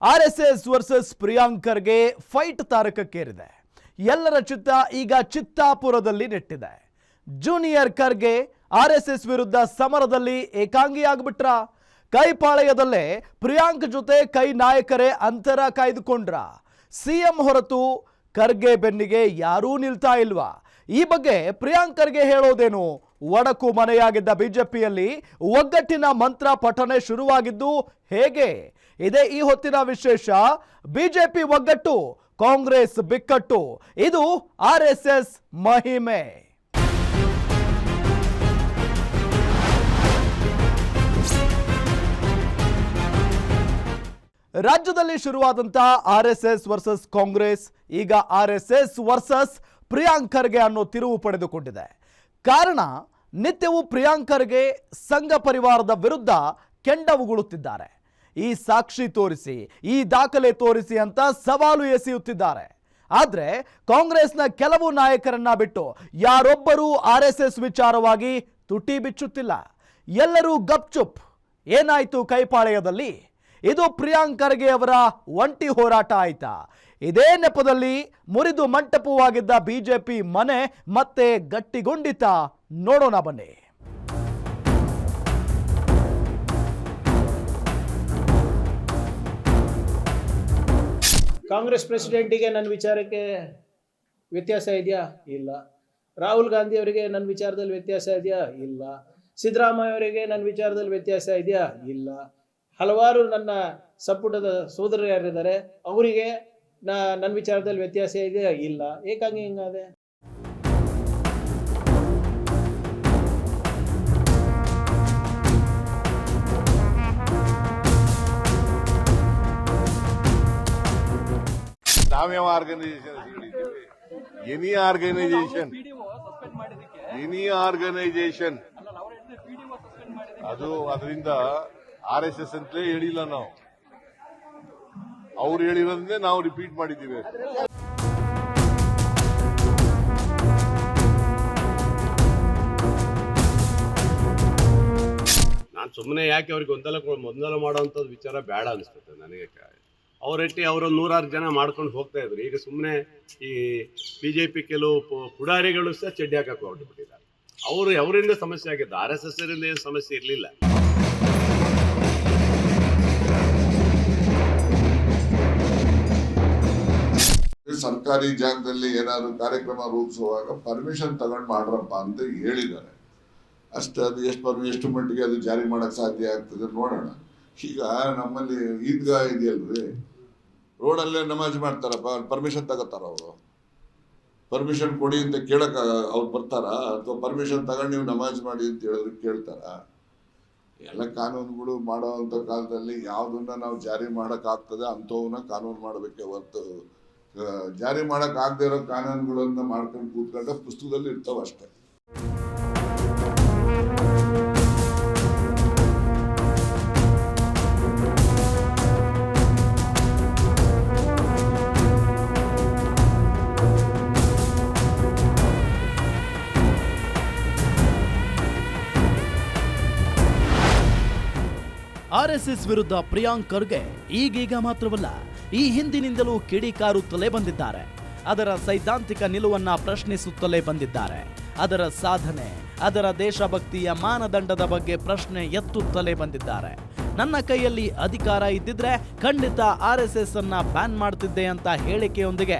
RSS versus Priyank Kharge fight ತಾರಕಕ್ಕೇರಿದೆ. ಎಲ್ಲರ ಚಿತ್ತ ಈಗ ಚಿತ್ತಾಪುರದಲ್ಲಿ ನೆಟ್ಟಿದೆ. ಜೂನಿಯರ್ ಖರ್ಗೆ ಆರ್ಎಸ್ಎಸ್ ವಿರುದ್ಧ ಸಮರದಲ್ಲಿ ಏಕಾಂಗಿಯಾಗ್ಬಿಟ್ರ? ಕೈಪಾಳೆಯದಲ್ಲೇ ಪ್ರಿಯಾಂಕ್ ಜೊತೆ ಕೈ ನಾಯಕರೇ ಅಂತರ ಕಾಯ್ದುಕೊಂಡ್ರ? ಸಿಎಂ ಹೊರತು ಖರ್ಗೆ ಬೆನ್ನಿಗೆ ಯಾರೂ ನಿಲ್ತಾ ಇಲ್ವಾ? ಈ ಬಗ್ಗೆ ಪ್ರಿಯಾಂಕ್ ಖರ್ಗೆ ಹೇಳೋದೇನು? ಒಡಕು ಮನೆಯಾಗಿದ್ದ ಬಿಜೆಪಿಯಲ್ಲಿ ಒಗ್ಗಟ್ಟಿನ ಮಂತ್ರ ಪಠನೆ ಶುರುವಾಗಿದ್ದು ಹೇಗೆ? ಇದೇ ಈ ಹೊತ್ತಿನ ವಿಶೇಷ. ಬಿಜೆಪಿ ಒಗ್ಗಟ್ಟು, ಕಾಂಗ್ರೆಸ್ ಬಿಕ್ಕಟ್ಟು, ಇದು ಆರ್ಎಸ್ಎಸ್ ಮಹಿಮೆ. ರಾಜ್ಯದಲ್ಲಿ ಶುರುವಾದಂತ ಆರ್ಎಸ್ಎಸ್ ವರ್ಸಸ್ ಕಾಂಗ್ರೆಸ್ ಈಗ ಆರ್ಎಸ್ಎಸ್ ವರ್ಸಸ್ ಪ್ರಿಯಾಂಕ್ ಖರ್ಗೆ ಅನ್ನೋ ತಿರುವು ಪಡೆದುಕೊಂಡಿದೆ. ಕಾರಣ, ನಿತ್ಯವೂ ಪ್ರಿಯಾಂಕ್ ಖರ್ಗೆ ಸಂಘ ಪರಿವಾರದ ವಿರುದ್ಧ ಕೆಂಡ ಉಗುಳುತ್ತಿದ್ದಾರೆ. ಈ ಸಾಕ್ಷಿ ತೋರಿಸಿ, ಈ ದಾಖಲೆ ತೋರಿಸಿ ಅಂತ ಸವಾಲು ಎಸೆಯುತ್ತಿದ್ದಾರೆ. ಆದ್ರೆ ಕಾಂಗ್ರೆಸ್ನ ಕೆಲವು ನಾಯಕರನ್ನ ಬಿಟ್ಟು ಯಾರೊಬ್ಬರೂ ಆರ್ಎಸ್ಎಸ್ ವಿಚಾರವಾಗಿ ತುಟಿ ಬಿಚ್ಚುತ್ತಿಲ್ಲ. ಎಲ್ಲರೂ ಗಪ್ಚುಪ್. ಏನಾಯ್ತು ಕೈಪಾಳೆಯದಲ್ಲಿ? ಇದು ಪ್ರಿಯಾಂಕ್ ಖರ್ಗೆ ಅವರ ಒಂಟಿ ಹೋರಾಟ ಆಯ್ತಾ? ಇದೇ ನೆಪದಲ್ಲಿ ಮುರಿದು ಮಂಟಪವಾಗಿದ್ದ ಬಿಜೆಪಿ ಮನೆ ಮತ್ತೆ ಗಟ್ಟಿಗೊಂಡಿತ? ನೋಡೋಣ ಬನ್ನಿ. ಕಾಂಗ್ರೆಸ್ ಪ್ರೆಸಿಡೆಂಟಿಗೆ ನನ್ನ ವಿಚಾರಕ್ಕೆ ವ್ಯತ್ಯಾಸ ಇದೆಯಾ? ಇಲ್ಲ. ರಾಹುಲ್ ಗಾಂಧಿ ಅವರಿಗೆ ನನ್ನ ವಿಚಾರದಲ್ಲಿ ವ್ಯತ್ಯಾಸ ಇದೆಯಾ? ಇಲ್ಲ. ಸಿದ್ದರಾಮಯ್ಯ ಅವರಿಗೆ ನನ್ನ ವಿಚಾರದಲ್ಲಿ ವ್ಯತ್ಯಾಸ ಇದೆಯಾ? ಇಲ್ಲ. ಹಲವಾರು ನನ್ನ ಸಂಪುಟದ ಸೋದರರು ಯಾರಿದ್ದಾರೆ ಅವರಿಗೆ ನನ್ನ ವಿಚಾರದಲ್ಲಿ ವ್ಯತ್ಯಾಸ ಇದೆಯಾ? ಇಲ್ಲ. ಏಕಾಂಗಿ ಹಿಂಗಾದೆ? ನಾವ್ಯಾವ ಆರ್ಗನೈಸೇಷನ್ ಅದು ಅದರಿಂದ RSS ಅಂತಲೇ ಹೇಳಿಲ್ಲ ನಾವು. ಅವ್ರು ಹೇಳಿರೋದನ್ನೇ ನಾವು ರಿಪೀಟ್ ಮಾಡಿದ್ದೀವಿ. ನಾನು ಸುಮ್ಮನೆ ಯಾಕೆ ಅವ್ರಿಗೆ ಗೊಂದಲ ಮಾಡುವಂಥದ್ದು ವಿಚಾರ ಬೇಡ ಅನಿಸ್ತದೆ ನನಗೆ. ಅವರಟ್ಟಿ ಅವರು 106 ಜನ ಮಾಡ್ಕೊಂಡು ಹೋಗ್ತಾ ಇದ್ರು. ಈಗ ಸುಮ್ಮನೆ ಈ ಬಿಜೆಪಿ ಕೆಲವು ಪುಡಾರಿಗಳು ಸಹ ಚಡ್ಡಿ ಹಾಕಕ್ಕೆ ಹೊರಟುಬಿಟ್ಟಿದ್ದಾರೆ. ಅವರಿಂದ ಸಮಸ್ಯೆ ಆಗಿದ್ದು, RSS ರಿಂದ ಏನು ಸಮಸ್ಯೆ ಇರಲಿಲ್ಲ. ಸರ್ಕಾರಿ ಜಾಗದಲ್ಲಿ ಏನಾದ್ರು ಕಾರ್ಯಕ್ರಮ ರೂಪಿಸುವಾಗ ಪರ್ಮಿಷನ್ ತಗೊಂಡು ಮಾಡ್ರಪ್ಪ ಅಂತ ಹೇಳಿದ್ದಾರೆ ಅಷ್ಟೇ. ಅದು ಎಷ್ಟು ಮಟ್ಟಿಗೆ ಅದು ಜಾರಿ ಮಾಡಕ್ ಸಾಧ್ಯ ಆಗ್ತದೆ ನೋಡೋಣ. ಈಗ ನಮ್ಮಲ್ಲಿ ಈದ್ಗಾ ಇದೆಯಲ್ರಿ, ರೋಡಲ್ಲೇ ನಮಾಜ್ ಮಾಡ್ತಾರಪ್ಪ, ಪರ್ಮಿಷನ್ ತಗೋತಾರ ಅವರು? ಪರ್ಮಿಷನ್ ಕೊಡಿ ಅಂತ ಕೇಳಕ್ ಅವ್ರು ಬರ್ತಾರ? ಅಥವಾ ಪರ್ಮಿಷನ್ ತಗೊಂಡು ನೀವು ನಮಾಜ್ ಮಾಡಿ ಅಂತ ಹೇಳಿದ್ರೆ ಕೇಳ್ತಾರ? ಎಲ್ಲ ಕಾನೂನುಗಳು ಮಾಡೋ ಅಂತ ಕಾಲದಲ್ಲಿ ಯಾವುದನ್ನ ನಾವು ಜಾರಿ ಮಾಡಕ್ ಆಗ್ತದೆ ಅಂಥವನ್ನ ಕಾನೂನು ಮಾಡಬೇಕೆ ಹೊರತು ಜಾರಿ ಮಾಡಕ್ ಆಗದೆ ಇರೋ ಕಾನೂನುಗಳನ್ನ ಮಾಡ್ಕೊಂಡು ಕೂತ್ಕೊಂಡ ಪುಸ್ತಕದಲ್ಲಿ ಇರ್ತಾವ ಅಷ್ಟೇ. ಆರ್ಎಸ್ಎಸ್ ವಿರುದ್ಧ ಪ್ರಿಯಾಂಕ್ ಖರ್ಗೆ ಈಗೀಗ ಮಾತ್ರವಲ್ಲ, ಈ ಹಿಂದಿನಿಂದಲೂ ಕಿಡಿಕಾರುತ್ತಲೇ ಬಂದಿದ್ದಾರೆ. ಅದರ ಸೈದ್ಧಾಂತಿಕ ನಿಲುವನ್ನ ಪ್ರಶ್ನಿಸುತ್ತಲೇ ಬಂದಿದ್ದಾರೆ. ಅದರ ಸಾಧನೆ, ಅದರ ದೇಶಭಕ್ತಿಯ ಮಾನದಂಡದ ಬಗ್ಗೆ ಪ್ರಶ್ನೆ ಎತ್ತುತ್ತಲೇ ಬಂದಿದ್ದಾರೆ. ನನ್ನ ಕೈಯಲ್ಲಿ ಅಧಿಕಾರ ಇದ್ದಿದ್ರೆ ಖಂಡಿತ RSS ಅನ್ನ ಬ್ಯಾನ್ ಮಾಡ್ತಿದ್ದೆ ಅಂತ ಹೇಳಿಕೆಯೊಂದಿಗೆ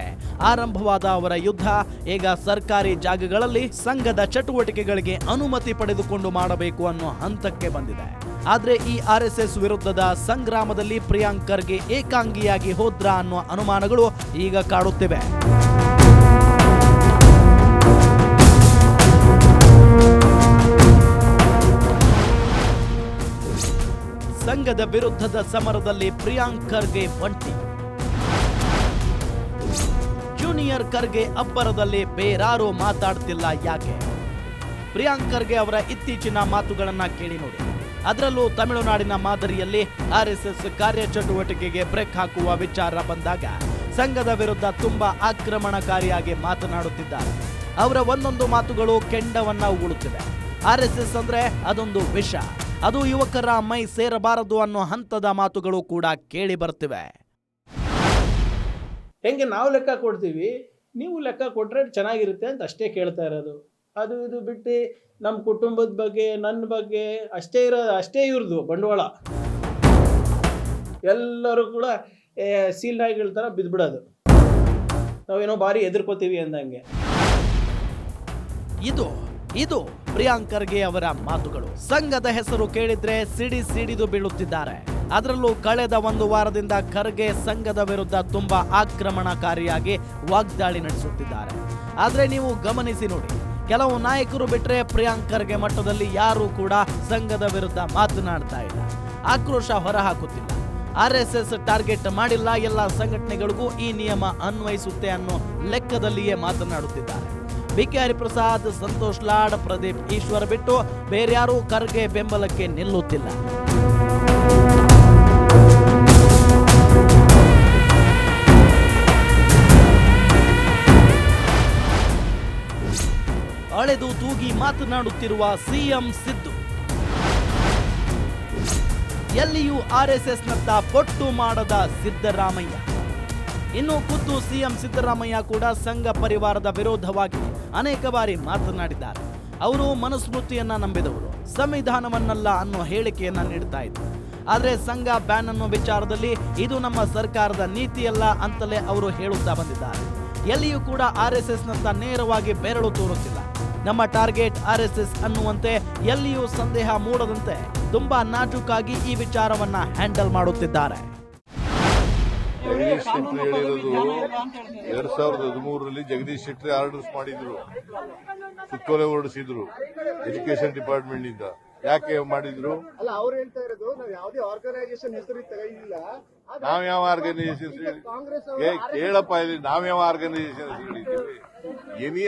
ಆರಂಭವಾದ ಅವರ ಯುದ್ಧ ಈಗ ಸರ್ಕಾರಿ ಜಾಗಗಳಲ್ಲಿ ಸಂಘದ ಚಟುವಟಿಕೆಗಳಿಗೆ ಅನುಮತಿ ಪಡೆದುಕೊಂಡು ಮಾಡಬೇಕು ಅನ್ನೋ ಹಂತಕ್ಕೆ ಬಂದಿದೆ. ಆದ್ರೆ ಈ RSS ವಿರುದ್ಧದ ಸಂಗ್ರಾಮದಲ್ಲಿ ಪ್ರಿಯಾಂಕ್ ಖರ್ಗೆ ಏಕಾಂಗಿಯಾಗಿ ಹೋದ್ರ ಅನ್ನೋ ಅನುಮಾನಗಳು ಈಗ ಕಾಡುತ್ತಿವೆ. ಸಂಘದ ವಿರುದ್ಧದ ಸಮರದಲ್ಲಿ ಪ್ರಿಯಾಂಕ್ ಖರ್ಗೆ ಒಂಟಿ. ಜೂನಿಯರ್ ಖರ್ಗೆ ಅಬ್ಬರದಲ್ಲಿ ಬೇರಾರು ಮಾತಾಡ್ತಿಲ್ಲ ಯಾಕೆ? ಪ್ರಿಯಾಂಕ್ ಖರ್ಗೆ ಅವರ ಇತ್ತೀಚಿನ ಮಾತುಗಳನ್ನ ಕೇಳಿ ನೋಡಿ. ಅದರಲ್ಲೂ ತಮಿಳುನಾಡಿನ ಮಾದರಿಯಲ್ಲಿ RSS ಕಾರ್ಯಚಟುವಟಿಕೆಗೆ ಬ್ರೇಕ್ ಹಾಕುವ ವಿಚಾರ ಬಂದಾಗ ಸಂಘದ ವಿರುದ್ಧ ತುಂಬಾ ಆಕ್ರಮಣಕಾರಿಯಾಗಿ ಮಾತನಾಡುತ್ತಿದ್ದಾರೆ. ಅವರ ಒಂದೊಂದು ಮಾತುಗಳು ಕೆಂಡವನ್ನ ಉಗುಳುತ್ತಿದೆ. RSS ಅಂದ್ರೆ ಅದೊಂದು ವಿಷ, ಅದು ಯುವಕರ ಮೈ ಸೇರಬಾರದು ಅನ್ನೋ ಹಂತದ ಮಾತುಗಳು ಕೂಡ ಕೇಳಿ ಬರ್ತಿವೆ. ಹೆಂಗೆ ನಾವು ಲೆಕ್ಕ ಕೊಡ್ತೀವಿ, ನೀವು ಲೆಕ್ಕ ಕೊಟ್ಟರೆ ಚೆನ್ನಾಗಿರುತ್ತೆ ಅಂತ ಅಷ್ಟೇ ಕೇಳ್ತಾ ಇರೋದು. ಅದು ಇದು ಬಿಟ್ಟು ನಮ್ಮ ಕುಟುಂಬದ ಬಗ್ಗೆ, ನನ್ನ ಬಗ್ಗೆ ಅಷ್ಟೇ ಇವ್ರದ್ದು ಬಂಡವಾಳ. ಎಲ್ಲರೂ ಕೂಡ ಸೀಲ್ ನಾಯಿಗಳ ಥರ ಬಿದ್ದುಬಿಡೋದು, ನಾವೇನೋ ಭಾರಿ ಎದುರ್ಕೋತೀವಿ ಅಂದಂಗೆ. ಇದು ಪ್ರಿಯಾಂಕ್ ಖರ್ಗೆ ಅವರ ಮಾತುಗಳು. ಸಂಘದ ಹೆಸರು ಕೇಳಿದ್ರೆ ಸಿಡಿದು ಬೀಳುತ್ತಿದ್ದಾರೆ. ಅದರಲ್ಲೂ ಕಳೆದ ಒಂದು ವಾರದಿಂದ ಖರ್ಗೆ ಸಂಘದ ವಿರುದ್ಧ ತುಂಬಾ ಆಕ್ರಮಣಕಾರಿಯಾಗಿ ವಾಗ್ದಾಳಿ ನಡೆಸುತ್ತಿದ್ದಾರೆ. ಆದ್ರೆ ನೀವು ಗಮನಿಸಿ ನೋಡಿ, ಕೆಲವು ನಾಯಕರು ಬಿಟ್ರೆ ಪ್ರಿಯಾಂಕ್ ಖರ್ಗೆ ಮಟ್ಟದಲ್ಲಿ ಯಾರೂ ಕೂಡ ಸಂಘದ ವಿರುದ್ಧ ಮಾತನಾಡ್ತಾ ಇಲ್ಲ, ಆಕ್ರೋಶ ಹೊರಹಾಕುತ್ತಿಲ್ಲ. RSS ಟಾರ್ಗೆಟ್ ಮಾಡಿಲ್ಲ, ಎಲ್ಲ ಸಂಘಟನೆಗಳಿಗೂ ಈ ನಿಯಮ ಅನ್ವಯಿಸುತ್ತೆ ಅನ್ನೋ ಲೆಕ್ಕದಲ್ಲಿಯೇ ಮಾತನಾಡುತ್ತಿದ್ದಾರೆ. BK ಹರಿಪ್ರಸಾದ್, ಸಂತೋಷ್ ಲಾಡ್, ಪ್ರದೀಪ್ ಈಶ್ವರ್ ಬಿಟ್ಟು ಬೇರ್ಯಾರೂ ಖರ್ಗೆ ಬೆಂಬಲಕ್ಕೆ ನಿಲ್ಲುತ್ತಿಲ್ಲ. ಅಳೆದು ತೂಗಿ ಮಾತನಾಡುತ್ತಿರುವ ಸಿಎಂ ಸಿದ್ದು, ಎಲ್ಲಿಯೂ RSSನತ್ತ ಪೊಟ್ಟು ಮಾಡದ ಸಿದ್ದರಾಮಯ್ಯ. ಇನ್ನು ಖುದ್ದು ಸಿಎಂ ಸಿದ್ದರಾಮಯ್ಯ ಕೂಡ ಸಂಘ ಪರಿವಾರದ ವಿರೋಧವಾಗಿ ಅನೇಕ ಬಾರಿ ಮಾತನಾಡಿದ್ದಾರೆ. ಅವರು ಮನುಸ್ಮೃತಿಯನ್ನ ನಂಬಿದವರು, ಸಂವಿಧಾನವನ್ನಲ್ಲ ಅನ್ನೋ ಹೇಳಿಕೆಯನ್ನ ನೀಡ್ತಾ ಇದ್ರು. ಆದರೆ ಸಂಘ ಬ್ಯಾನ್ ಅನ್ನೋ ವಿಚಾರದಲ್ಲಿ ಇದು ನಮ್ಮ ಸರ್ಕಾರದ ನೀತಿಯಲ್ಲ ಅಂತಲೇ ಅವರು ಹೇಳುತ್ತಾ ಬಂದಿದ್ದಾರೆ. ಎಲ್ಲಿಯೂ ಕೂಡ RSSನತ್ತ ನೇರವಾಗಿ ಬೆರಳು ತೋರುತ್ತಿಲ್ಲ. ನಮ್ಮ ಟಾರ್ಗೆಟ್ RSS ಅನ್ನುವಂತೆ ಎಲ್ಲಿಯೂ ಸಂದೇಹ ಮೂಡದಂತೆ ತುಂಬಾ ನಾಜೂಕಾಗಿ ಈ ವಿಚಾರವನ್ನ ಹ್ಯಾಂಡಲ್ ಮಾಡುತ್ತಿದ್ದಾರೆ. ಜಗದೀಶ್ ಶೆಟ್ಟರ್ ಹೇಳಿರೋದು 2013ರಲ್ಲಿ ಜಗದೀಶ್ ಶೆಟ್ಟರ್ ಆರ್ಡರ್ಸ್ ಮಾಡಿದ್ರು, ಸುತ್ತೋಲೆ ಹೊರಡಿಸಿದ್ರು ಎಜುಕೇಶನ್ ಡಿಪಾರ್ಟ್ಮೆಂಟ್ ನಿಂದ. ಯಾಕೆ ಮಾಡಿದ್ರು? ಅಲ್ಲ, ಅವ್ರು ಹೇಳ್ತಾ ಇರೋದು ನಾವು ಯಾವುದೇ ಆರ್ಗನೈಸೇಷನ್ ಹೆಸರು ತೆಗೆದಿಲ್ಲ. ನಾವ್ ಯಾವ ಆರ್ಗನೈಸೇಷನ್ ಕೇಳಪ್ಪ, ಇಲ್ಲಿ ನಾವ್ ಯಾವ ಆರ್ಗನೈಸೇಷನ್ ಹೇಳಿದ್ದೀವಿ? ಎನಿ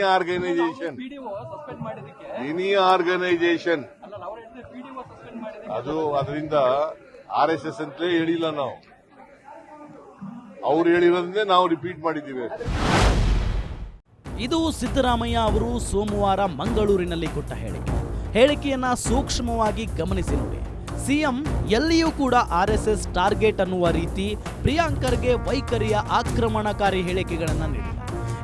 ಆರ್ಗನೈಸೇಷನ್ ಅದು ಅದರಿಂದ RSS ಅಂತಲೇ ಹೇಳಿಲ್ಲ ನಾವು. ಅವ್ರು ಹೇಳಿರೋದನ್ನೇ ನಾವು ರಿಪೀಟ್ ಮಾಡಿದ್ದೀವಿ. ಇದು ಸಿದ್ದರಾಮಯ್ಯ ಅವರು ಸೋಮವಾರ ಮಂಗಳೂರಿನಲ್ಲಿ ಕೊಟ್ಟ ಹೇಳಿಕೆಯನ್ನ ಸೂಕ್ಷ್ಮವಾಗಿ ಗಮನಿಸಿ ನೋಡಿ. ಸಿಎಂ ಎಲ್ಲಿಯೂ ಕೂಡ RSS ಟಾರ್ಗೆಟ್ ಅನ್ನುವ ರೀತಿ ಪ್ರಿಯಾಂಕ್ ಖರ್ಗೆ ವೈಖರಿಯ ಆಕ್ರಮಣಕಾರಿ ಹೇಳಿಕೆಗಳನ್ನು ನೀಡಿಲ್ಲ.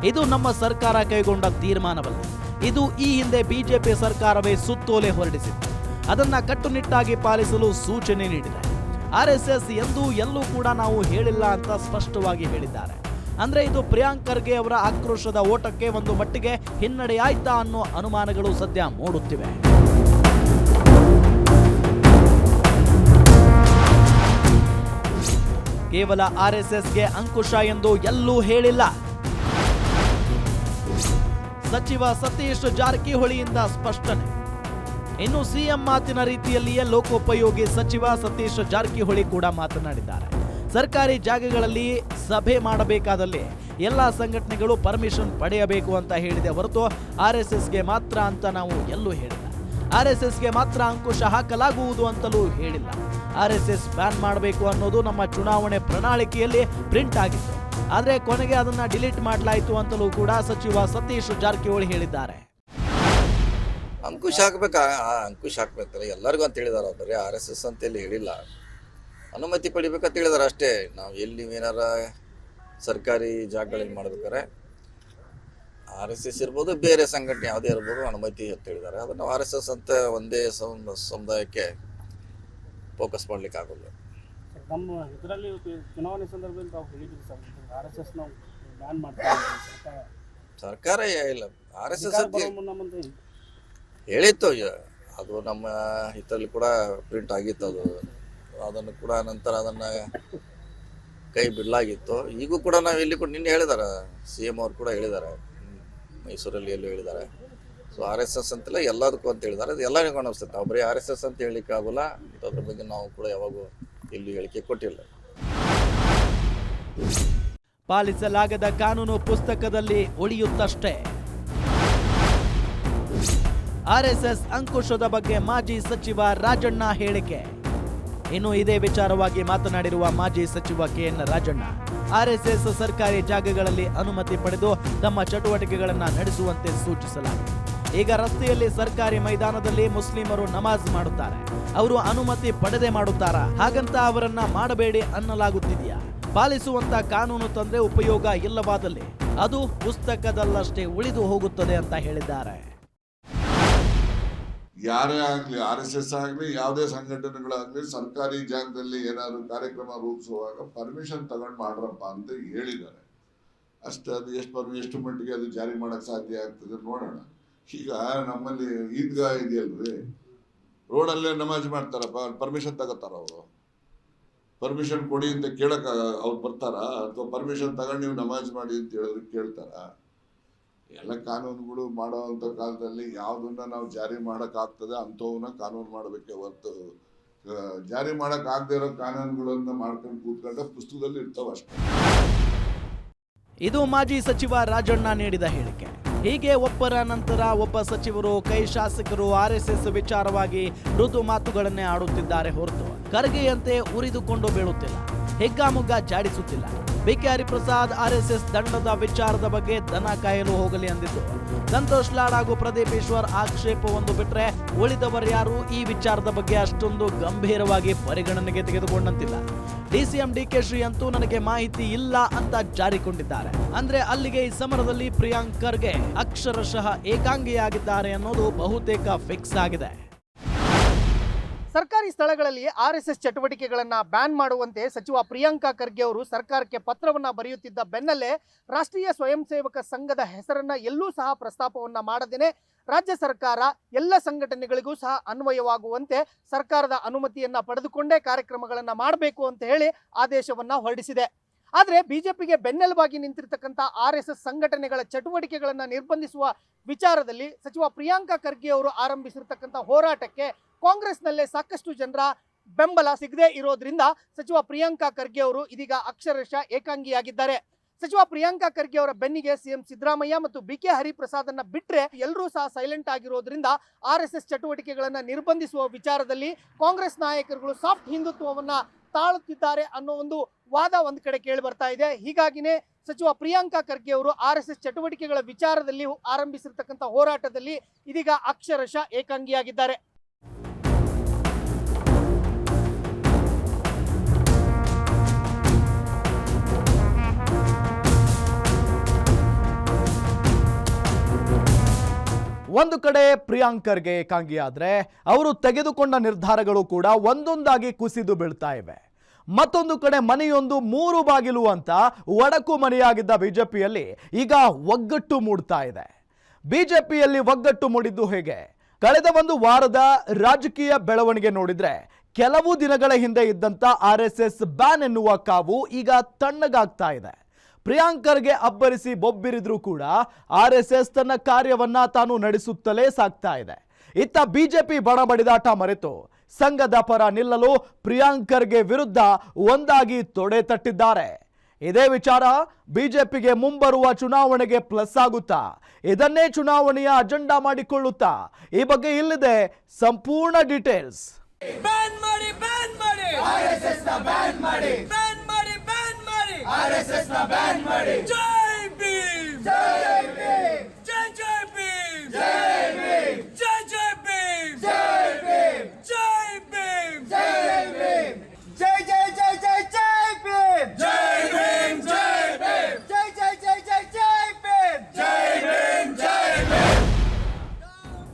ಇದು ನಮ್ಮ ಸರ್ಕಾರ ಕೈಗೊಂಡ ತೀರ್ಮಾನವಲ್ಲ. ಇದು ಈ ಹಿಂದೆ ಬಿಜೆಪಿ ಸರ್ಕಾರವೇ ಸುತ್ತೋಲೆ ಹೊರಡಿಸಿತ್ತು. ಅದನ್ನ ಕಟ್ಟುನಿಟ್ಟಾಗಿ ಪಾಲಿಸಲು ಸೂಚನೆ ನೀಡಿದೆ. RSS ಎಂದೂ ಎಲ್ಲೂ ಕೂಡ ನಾವು ಹೇಳಿಲ್ಲ ಅಂತ ಸ್ಪಷ್ಟವಾಗಿ ಹೇಳಿದ್ದಾರೆ. ಅಂದ್ರೆ ಇದು ಪ್ರಿಯಾಂಕ್ ಖರ್ಗೆ ಅವರ ಆಕ್ರೋಶದ ಓಟಕ್ಕೆ ಒಂದು ಮಟ್ಟಿಗೆ ಹಿನ್ನಡೆಯಾಯ್ತಾ ಅನ್ನೋ ಅನುಮಾನಗಳು ಸದ್ಯ ಮೂಡುತ್ತಿವೆ. ಕೇವಲ RSSಗೆ ಅಂಕುಶ ಎಂದು ಎಲ್ಲೂ ಹೇಳಿಲ್ಲ. ಸಚಿವ ಸತೀಶ್ ಜಾರಕಿಹೊಳಿಯಿಂದ ಸ್ಪಷ್ಟನೆ. ಇನ್ನು ಸಿಎಂ ಮಾತಿನ ರೀತಿಯಲ್ಲಿಯೇ ಲೋಕೋಪಯೋಗಿ ಸಚಿವ ಸತೀಶ್ ಜಾರಕಿಹೊಳಿ ಕೂಡ ಮಾತನಾಡಿದ್ದಾರೆ. ಸರ್ಕಾರಿ ಜಾಗಗಳಲ್ಲಿ ಸಭೆ ಮಾಡಬೇಕಾದಲ್ಲಿ ಎಲ್ಲ ಸಂಘಟನೆಗಳು ಪರ್ಮಿಷನ್ ಪಡೆಯಬೇಕು ಅಂತ ಹೇಳಿದೆ ಹೊರತು RSSಗೆ ಮಾತ್ರ ಅಂತ ನಾವು ಎಲ್ಲೂ ಹೇಳಿಲ್ಲ. RSSಗೆ ಮಾತ್ರ ಅಂಕುಶ ಹಾಕಲಾಗುವುದು ಅಂತಲೂ ಹೇಳಿಲ್ಲ. RSS ಬ್ಯಾನ್ ಮಾಡಬೇಕು ಅನ್ನೋದು ನಮ್ಮ ಚುನಾವಣೆ ಪ್ರಣಾಳಿಕೆಯಲ್ಲಿ ಪ್ರಿಂಟ್ ಆಗಿತ್ತು. ಆದರೆ ಕೊನೆಗೆ ಅದನ್ನ ಡಿಲೀಟ್ ಮಾಡಲಾಯಿತು ಅಂತಲೂ ಕೂಡ ಸಚಿವ ಸತೀಶ್ ಜಾರಕಿಹೊಳಿ ಹೇಳಿದ್ದಾರೆ. ಅಂಕುಶ ಹಾಕ್ಬೇಕಲ್ಲ ಎಲ್ಲರಿಗೂ ಅಂತ ಹೇಳಿದಾರೆ. ಬರೀ RSS ಅಂತೇಳಿ ಹೇಳಿಲ್ಲ, ಅನುಮತಿ ಪಡಿಬೇಕಂತ ಹೇಳಿದಾರೆ ಅಷ್ಟೇ. ನಾವು ಎಲ್ಲಿ ಏನಾರ ಸರ್ಕಾರಿ ಜಾಗಗಳಲ್ಲಿ ಮಾಡ್ಬೇಕಾರೆ RSS ಇರ್ಬೋದು, ಬೇರೆ ಸಂಘಟನೆ ಯಾವುದೇ ಇರ್ಬೋದು, ಅನುಮತಿ ಅಂತ ಹೇಳಿದ್ದಾರೆ. ಅದನ್ನು RSS ಅಂತ ಒಂದೇ ಸಮುದಾಯಕ್ಕೆ ಫೋಕಸ್ ಮಾಡ್ಲಿಕ್ಕೆ ಆಗೋಲ್ಲ. ನಮ್ಮ ಇದರಲ್ಲಿ ಚುನಾವಣೆ ಸಂದರ್ಭದಲ್ಲಿ ನಾವು ಹೇಳಿದ್ವಿ ಸರ್, RSS ನಾವು ಬ್ಯಾನ್ ಮಾಡ್ತೀವಿ ಸರ್ಕಾರ ಇಲ್ಲ. RSS ಅಂತ ಹೇಳಿತ್ತು, ಅದು ನಮ್ಮ ಇದರಲ್ಲಿ ಕೂಡ ಪ್ರಿಂಟ್ ಆಗಿತ್ತು. ಅದನ್ನು ಕೂಡ ನಂತರ ಅದನ್ನು ಕೈ ಬಿಡಲಾಗಿತ್ತು. ಈಗೂ ಕೂಡ ನಾವು ಇಲ್ಲಿ ಕೂಡ ನಿನ್ನೆ ಹೇಳಿದ್ದಾರೆ, CM ಅವರು ಕೂಡ ಹೇಳಿದ್ದಾರೆ, ಮೈಸೂರಲ್ಲಿ ಎಲ್ಲೂ ಹೇಳಿದ್ದಾರೆ. ಸೊ RSS ಅಂತೆಲ್ಲ ಎಲ್ಲದಕ್ಕೂ ಅಂತ ಹೇಳಿದ್ದಾರೆ. ಅದು ಎಲ್ಲರಿಗೂ ಅನಿಸ್ತದೆ. ನಾವು ಬರೀ RSS ಅಂತ ಹೇಳಿಕ್ಕೆ ಆಗೋಲ್ಲ. ಅದ್ರ ಬಗ್ಗೆ ನಾವು ಕೂಡ ಯಾವಾಗೂ ಇಲ್ಲಿ ಹೇಳಿಕೆ ಕೊಟ್ಟಿಲ್ಲ. ಪಾಲಿಸಲಾಗದ ಕಾನೂನು ಪುಸ್ತಕದಲ್ಲಿ ಉಳಿಯುತ್ತಷ್ಟೇ. RSS ಅಂಕುಶದ ಬಗ್ಗೆ ಮಾಜಿ ಸಚಿವ ರಾಜಣ್ಣ ಹೇಳಿಕೆ. ಇನ್ನು ಇದೇ ವಿಚಾರವಾಗಿ ಮಾತನಾಡಿರುವ ಮಾಜಿ ಸಚಿವ KN ರಾಜಣ್ಣ, RSS ಸರ್ಕಾರಿ ಜಾಗಗಳಲ್ಲಿ ಅನುಮತಿ ಪಡೆದು ತಮ್ಮ ಚಟುವಟಿಕೆಗಳನ್ನು ನಡೆಸುವಂತೆ ಸೂಚಿಸಲಾಗಿದೆ. ಈಗ ರಸ್ತೆಯಲ್ಲಿ ಸರ್ಕಾರಿ ಮೈದಾನದಲ್ಲಿ ಮುಸ್ಲಿಮರು ನಮಾಜ್ ಮಾಡುತ್ತಾರೆ, ಅವರು ಅನುಮತಿ ಪಡೆದೇ ಮಾಡುತ್ತಾರಾ? ಹಾಗಂತ ಅವರನ್ನ ಮಾಡಬೇಡಿ ಅನ್ನಲಾಗುತ್ತಿದೆಯಾ? ಪಾಲಿಸುವಂತ ಕಾನೂನು ತಂದ್ರೆ ಉಪಯೋಗ ಇಲ್ಲವಾದಲ್ಲಿ ಅದು ಪುಸ್ತಕದಲ್ಲಷ್ಟೇ ಉಳಿದು ಹೋಗುತ್ತದೆ ಅಂತ ಹೇಳಿದ್ದಾರೆ. ಯಾರೇ ಆಗ್ಲಿ, RSS ಆಗ್ಲಿ, ಯಾವುದೇ ಸಂಘಟನೆಗಳಾಗ್ಲಿ, ಸರ್ಕಾರಿ ಜಾಗದಲ್ಲಿ ಏನಾದ್ರು ಕಾರ್ಯಕ್ರಮ ರೂಪಿಸುವಾಗ ಪರ್ಮಿಷನ್ ತಗೊಂಡು ಮಾಡ್ರಪ್ಪ ಅಂತ ಹೇಳಿದ್ದಾರೆ ಅಷ್ಟೇ. ಅದು ಎಷ್ಟು ಮಟ್ಟಿಗೆ ಅದು ಜಾರಿ ಮಾಡಕ್ ಸಾಧ್ಯ ಆಗ್ತದೆ ನೋಡೋಣ. ಈಗ ನಮ್ಮಲ್ಲಿ ಈದ್ಗಾ ಇದೆಯಲ್ರಿ, ರೋಡಲ್ಲೇ ನಮಾಜ್ ಮಾಡ್ತಾರಪ್ಪ, ಪರ್ಮಿಷನ್ ತಗೋತಾರ ಅವರು? ಪರ್ಮಿಷನ್ ಕೊಡಿ ಅಂತ ಕೇಳಕ್ ಅವ್ರು ಬರ್ತಾರ? ಅಥವಾ ಪರ್ಮಿಷನ್ ತಗೊಂಡು ನೀವು ನಮಾಜ್ ಮಾಡಿ ಅಂತ ಹೇಳಿದ್ರೆ ಕೇಳ್ತಾರ? ಎಲ್ಲ ಕಾನೂನುಗಳು ಮಾಡೋವಂಥ ಕಾಲದಲ್ಲಿ ಯಾವುದನ್ನ ನಾವು ಜಾರಿ ಮಾಡೋಕ್ಕಾಗ್ತದೆ ಅಂಥವನ್ನ ಕಾನೂನು ಮಾಡಬೇಕೆ ಹೊರತು ಜಾರಿ ಮಾಡೋಕ್ಕಾಗದೇ ಇರೋ ಕಾನೂನುಗಳನ್ನ ಮಾಡ್ಕೊಂಡು ಕೂತ್ಕೊಂಡ ಪುಸ್ತಕದಲ್ಲಿ ಇರ್ತಾವ ಅಷ್ಟೇ. ಇದು ಮಾಜಿ ಸಚಿವ ರಾಜಣ್ಣ ನೀಡಿದ ಹೇಳಿಕೆ. ಹೀಗೆ ಒಬ್ಬರ ನಂತರ ಒಬ್ಬ ಸಚಿವರು, ಕೈ ಶಾಸಕರು RSS ವಿಚಾರವಾಗಿ ಮೃದು ಮಾತುಗಳನ್ನೇ ಆಡುತ್ತಿದ್ದಾರೆ ಹೊರತು ಖರ್ಗೆಯಂತೆ ಉರಿದುಕೊಂಡು ಬೀಳುತ್ತಿಲ್ಲ, ಹಿಗ್ಗಾಮುಗ್ಗಾ ಜಾಡಿಸುತ್ತಿಲ್ಲ. BK ಹರಿಪ್ರಸಾದ್ RSS ದಂಡದ ವಿಚಾರದ ಬಗ್ಗೆ ದನ ಕಾಯಲು ಹೋಗಲಿ ಅಂದಿದ್ದು ಸಂತೋಷ್ ಲಾಡ್ ಹಾಗೂ ಪ್ರದೀಪ್ ಈಶ್ವರ್ ಆಕ್ಷೇಪವೊಂದು ಬಿಟ್ರೆ ಉಳಿದವರ್ಯಾರು ಈ ವಿಚಾರದ ಬಗ್ಗೆ ಅಷ್ಟೊಂದು ಗಂಭೀರವಾಗಿ ಪರಿಗಣನೆಗೆ ತೆಗೆದುಕೊಂಡಂತಿಲ್ಲ. DCM DK ಶ್ರೀ ಅಂತೂ ನನಗೆ ಮಾಹಿತಿ ಇಲ್ಲ ಅಂತ ಜಾರಿಕೊಂಡಿದ್ದಾರೆ. ಅಂದ್ರೆ ಅಲ್ಲಿಗೆ ಈ ಸಮರದಲ್ಲಿ ಪ್ರಿಯಾಂಕ್ ಖರ್ಗೆ ಅಕ್ಷರಶಃ ಏಕಾಂಗಿಯಾಗಿದ್ದಾರೆ ಅನ್ನೋದು ಬಹುತೇಕ ಫಿಕ್ಸ್ ಆಗಿದೆ. ಸರ್ಕಾರಿ ಸ್ಥಳಗಳಲ್ಲಿ RSS ಚಟುವಟಿಕೆಗಳನ್ನ ಬ್ಯಾನ್ ಮಾಡುವಂತೆ ಸಚಿವ ಪ್ರಿಯಾಂಕ್ ಖರ್ಗೆ ಅವರು ಸರ್ಕಾರಕ್ಕೆ ಪತ್ರವನ್ನ ಬರೆಯುತ್ತಿದ್ದ ಬೆನ್ನಲ್ಲೇ ರಾಷ್ಟ್ರೀಯ ಸ್ವಯಂ ಸೇವಕ ಸಂಘದ ಹೆಸರನ್ನ ಎಲ್ಲೂ ಸಹ ಪ್ರಸ್ತಾಪವನ್ನ ಮಾಡದೇನೆ ರಾಜ್ಯ ಸರ್ಕಾರ ಎಲ್ಲ ಸಂಘಟನೆಗಳಿಗೂ ಸಹ ಅನ್ವಯವಾಗುವಂತೆ ಸರ್ಕಾರದ ಅನುಮತಿಯನ್ನ ಪಡೆದುಕೊಂಡೇ ಕಾರ್ಯಕ್ರಮಗಳನ್ನ ಮಾಡಬೇಕು ಅಂತ ಹೇಳಿ ಆದೇಶವನ್ನ ಹೊರಡಿಸಿದೆ. ಆದರೆ ಬಿಜೆಪಿಗೆ ಬೆನ್ನೆಲುಬಾಗಿ ನಿಂತಿರ್ತಕ್ಕಂಥ RSS ಸಂಘಟನೆಗಳ ಚಟುವಟಿಕೆಗಳನ್ನು ನಿರ್ಬಂಧಿಸುವ ವಿಚಾರದಲ್ಲಿ ಸಚಿವ ಪ್ರಿಯಾಂಕ್ ಖರ್ಗೆ ಅವರು ಆರಂಭಿಸಿರ್ತಕ್ಕಂಥ ಹೋರಾಟಕ್ಕೆ ಕಾಂಗ್ರೆಸ್ನಲ್ಲೇ ಸಾಕಷ್ಟು ಜನರ ಬೆಂಬಲ ಸಿಗದೇ ಇರೋದ್ರಿಂದ ಸಚಿವ ಪ್ರಿಯಾಂಕ್ ಖರ್ಗೆ ಅವರು ಇದೀಗ ಅಕ್ಷರಶಃ ಏಕಾಂಗಿಯಾಗಿದ್ದಾರೆ. ಸಚಿವ ಪ್ರಿಯಾಂಕ್ ಖರ್ಗೆ ಅವರ ಬೆನ್ನಿಗೆ CM ಸಿದ್ದರಾಮಯ್ಯ ಮತ್ತು BK ಹರಿಪ್ರಸಾದ್ ಅನ್ನ ಬಿಟ್ರೆ ಎಲ್ಲರೂ ಸಹ ಸೈಲೆಂಟ್ ಆಗಿರೋದ್ರಿಂದ RSS ಚಟುವಟಿಕೆಗಳನ್ನು ನಿರ್ಬಂಧಿಸುವ ವಿಚಾರದಲ್ಲಿ ಕಾಂಗ್ರೆಸ್ ನಾಯಕರುಗಳು ಸಾಫ್ಟ್ ಹಿಂದುತ್ವವನ್ನ ತಾಳುತ್ತಿದ್ದಾರೆ ಅನ್ನೋ ಒಂದು ವಾದ ಒಂದು ಕಡೆ ಕೇಳಿ ಬರ್ತಾ ಇದೆ. ಹೀಗಾಗಿನೇ ಸಚಿವ ಪ್ರಿಯಾಂಕ್ ಖರ್ಗೆ ಅವರು RSS ಚಟುವಟಿಕೆಗಳ ವಿಚಾರದಲ್ಲಿ ಆರಂಭಿಸಿರ್ತಕ್ಕಂಥ ಹೋರಾಟದಲ್ಲಿ ಇದೀಗ ಅಕ್ಷರಶಃ ಏಕಾಂಗಿಯಾಗಿದ್ದಾರೆ. ಒಂದು ಕಡೆ ಪ್ರಿಯಾಂಕ್ ಖರ್ಗೆ ಏಕಾಂಗಿಯಾದ್ರೆ ಅವರು ತೆಗೆದುಕೊಂಡ ನಿರ್ಧಾರಗಳು ಕೂಡ ಒಂದೊಂದಾಗಿ ಕುಸಿದು ಬೀಳ್ತಾ ಇವೆ. ಮತ್ತೊಂದು ಕಡೆ ಮನೆಯೊಂದು ಮೂರು ಬಾಗಿಲು ಅಂತ ಒಡಕು ಮನೆಯಾಗಿದ್ದ ಬಿಜೆಪಿಯಲ್ಲಿ ಈಗ ಒಗ್ಗಟ್ಟು ಮೂಡ್ತಾ ಇದೆ. ಬಿಜೆಪಿಯಲ್ಲಿ ಒಗ್ಗಟ್ಟು ಮೂಡಿದ್ದು ಹೇಗೆ? ಕಳೆದ ಒಂದು ವಾರದ ರಾಜಕೀಯ ಬೆಳವಣಿಗೆ ನೋಡಿದ್ರೆ ಕೆಲವು ದಿನಗಳ ಹಿಂದೆ ಇದ್ದಂತ RSS ಬ್ಯಾನ್ ಎನ್ನುವ ಕಾವು ಈಗ ತಣ್ಣಗಾಗ್ತಾ ಇದೆ. ಪ್ರಿಯಾಂಕ್ ಖರ್ಗೆ ಅಬ್ಬರಿಸಿ ಬೊಬ್ಬಿರಿದ್ರೂ ಕೂಡ RSS ತನ್ನ ಕಾರ್ಯವನ್ನ ತಾನು ನಡೆಸುತ್ತಲೇ ಸಾಗ್ತಾ ಇದೆ. ಇತ್ತ ಬಿಜೆಪಿ ಬಡಬಡಿದಾಟ ಮರೆತು ಸಂಘದ ಪರ ನಿಲ್ಲಲು ಪ್ರಿಯಾಂಕ್ ಖರ್ಗೆ ವಿರುದ್ಧ ಒಂದಾಗಿ ತೊಡೆ ತಟ್ಟಿದ್ದಾರೆ. ಇದೇ ವಿಚಾರ ಬಿಜೆಪಿಗೆ ಮುಂಬರುವ ಚುನಾವಣೆಗೆ ಪ್ಲಸ್ ಆಗುತ್ತಾ? ಇದನ್ನೇ ಚುನಾವಣೆಯ ಅಜೆಂಡಾ ಮಾಡಿಕೊಳ್ಳುತ್ತಾ? ಈ ಬಗ್ಗೆ ಇಲ್ಲಿದೆ ಸಂಪೂರ್ಣ ಡೀಟೇಲ್ಸ್. ಬ್ಯಾನ್ ಮಾಡಿ ಬ್ಯಾನ್ ಮಾಡಿ RSS ನ ಬ್ಯಾನ್ ಮಾಡಿ ಬ್ಯಾನ್ ಮಾಡಿ ಬ್ಯಾನ್ ಮಾಡಿ RSS ನ ಬ್ಯಾನ್ ಮಾಡಿ. ಜೈ ಭೀಮ್ ಜೈ ಭೀಮ್ ಜೈ ಜೈ ಭೀಮ್ ಜೈ ಭೀಮ್ ಜೈ ಜೈ ಭೀಮ್ ಜೈ ಭೀಮ್ ಜೈ ಭೀಮ್ ಜೈ ಭೀಮ್ ಜೈ ಜೈ ಜೈ ಜೈ ಜೈ ಭೀಮ್ ಜೈ ಭೀಮ್ ಜೈ ಭೀಮ್ ಜೈ ಜೈ ಜೈ ಜೈ ಜೈ ಭೀಮ್ ಜೈ ಭೀಮ್ ಜೈ ಭೀಮ್.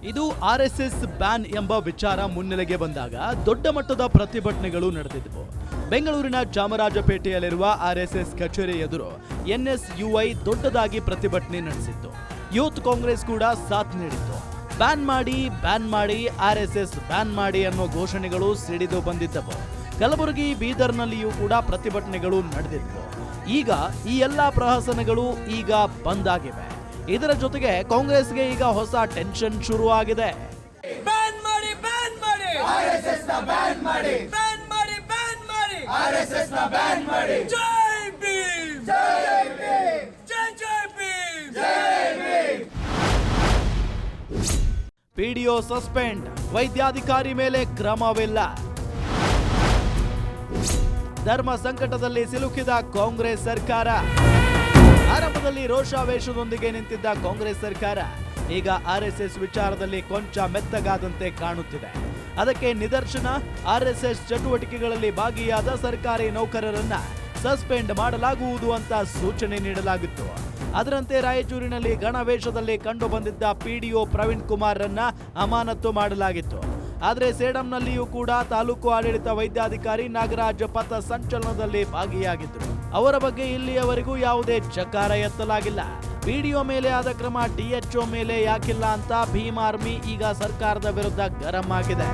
ಇದು RSS ಬ್ಯಾನ್ ಎಂಬ ವಿಚಾರ ಮುನ್ನೆಲೆಗೆ ಬಂದಾಗ ದೊಡ್ಡ ಮಟ್ಟದ ಪ್ರತಿಭಟನೆಗಳು ನಡೆದಿದ್ದವು. ಬೆಂಗಳೂರಿನ ಚಾಮರಾಜಪೇಟೆಯಲ್ಲಿರುವ RSS ಕಚೇರಿ ಎದುರು NSUI ದೊಡ್ಡದಾಗಿ ಪ್ರತಿಭಟನೆ ನಡೆಸಿತ್ತು. ಯೂತ್ ಕಾಂಗ್ರೆಸ್ ಕೂಡ ಸಾಥ್ ನೀಡಿತ್ತು. ಬ್ಯಾನ್ ಮಾಡಿ RSS ಬ್ಯಾನ್ ಮಾಡಿ ಅನ್ನೋ ಘೋಷಣೆಗಳು ಸಿಡಿದು ಬಂದಿದ್ದವು. ಕಲಬುರಗಿ, ಬೀದರ್ನಲ್ಲಿಯೂ ಕೂಡ ಪ್ರತಿಭಟನೆಗಳು ನಡೆದಿದ್ದವು. ಈಗ ಈ ಎಲ್ಲಾ ಪ್ರಹಸನಗಳು ಈಗ ಬಂದ್ ಆಗಿವೆ. ಇದರ ಜೊತೆಗೆ ಕಾಂಗ್ರೆಸ್ಗೆ ಈಗ ಹೊಸ ಟೆನ್ಷನ್ ಶುರು ಆಗಿದೆ. ಬ್ಯಾನ್ ಮಾಡಿ ಬ್ಯಾನ್ ಮಾಡಿ RSS ನ ಬ್ಯಾನ್ ಮಾಡಿ ಬ್ಯಾನ್ ಮಾಡಿ ಬ್ಯಾನ್ ಮಾಡಿ RSS ನ ಬ್ಯಾನ್ ಮಾಡಿ. ಜೈ ಭೀಮ್ ಜೈ ಭೀಮ್ ಜೈ ಜೈ ಭೀಮ್ ಜೈ ಭೀಮ್. PDO ಸಸ್ಪೆಂಡ್, ವೈದ್ಯಾಧಿಕಾರಿ ಮೇಲೆ ಕ್ರಮವಿಲ್ಲ. ಧರ್ಮ ಸಂಕಟದಲ್ಲಿ ಸಿಲುಕಿದ ಕಾಂಗ್ರೆಸ್ ಸರ್ಕಾರ. ಆರಂಭದಲ್ಲಿ ರೋಷಾವೇಶದೊಂದಿಗೆ ನಿಂತಿದ್ದ ಕಾಂಗ್ರೆಸ್ ಸರ್ಕಾರ ಈಗ RSS ವಿಚಾರದಲ್ಲಿ ಕೊಂಚ ಮೆತ್ತಗಾದಂತೆ ಕಾಣುತ್ತಿದೆ. ಅದಕ್ಕೆ ನಿದರ್ಶನ RSS ಚಟುವಟಿಕೆಗಳಲ್ಲಿ ಭಾಗಿಯಾದ ಸರ್ಕಾರಿ ನೌಕರರನ್ನ ಸಸ್ಪೆಂಡ್ ಮಾಡಲಾಗುವುದು ಅಂತ ಸೂಚನೆ ನೀಡಲಾಗಿತ್ತು. ಅದರಂತೆ ರಾಯಚೂರಿನಲ್ಲಿ ಗಣವೇಷದಲ್ಲಿ ಕಂಡು ಬಂದಿದ್ದ ಪಿಡಿಒ ಪ್ರವೀಣ್ ಕುಮಾರ್ ರನ್ನ ಅಮಾನತು ಮಾಡಲಾಗಿತ್ತು. ಆದರೆ ಸೇಡಂನಲ್ಲಿಯೂ ಕೂಡ ತಾಲೂಕು ಆಡಳಿತ ವೈದ್ಯಾಧಿಕಾರಿ ನಾಗರಾಜ್ ಪಥ ಸಂಚಲನದಲ್ಲಿ ಭಾಗಿಯಾಗಿದ್ದರು. ಅವರ ಬಗ್ಗೆ ಇಲ್ಲಿಯವರೆಗೂ ಯಾವುದೇ ಚಕಾರ ಎತ್ತಲಾಗಿಲ್ಲ. ಪಿಡಿಒ ಮೇಲೆ ಆದ ಕ್ರಮ ಡಿಎಚ್ಒ ಮೇಲೆ ಯಾಕಿಲ್ಲ ಅಂತ ಭೀಮ್ ಆರ್ಮಿ ಈಗ ಸರ್ಕಾರದ ವಿರುದ್ಧ ಗರಂ ಆಗಿದೆ.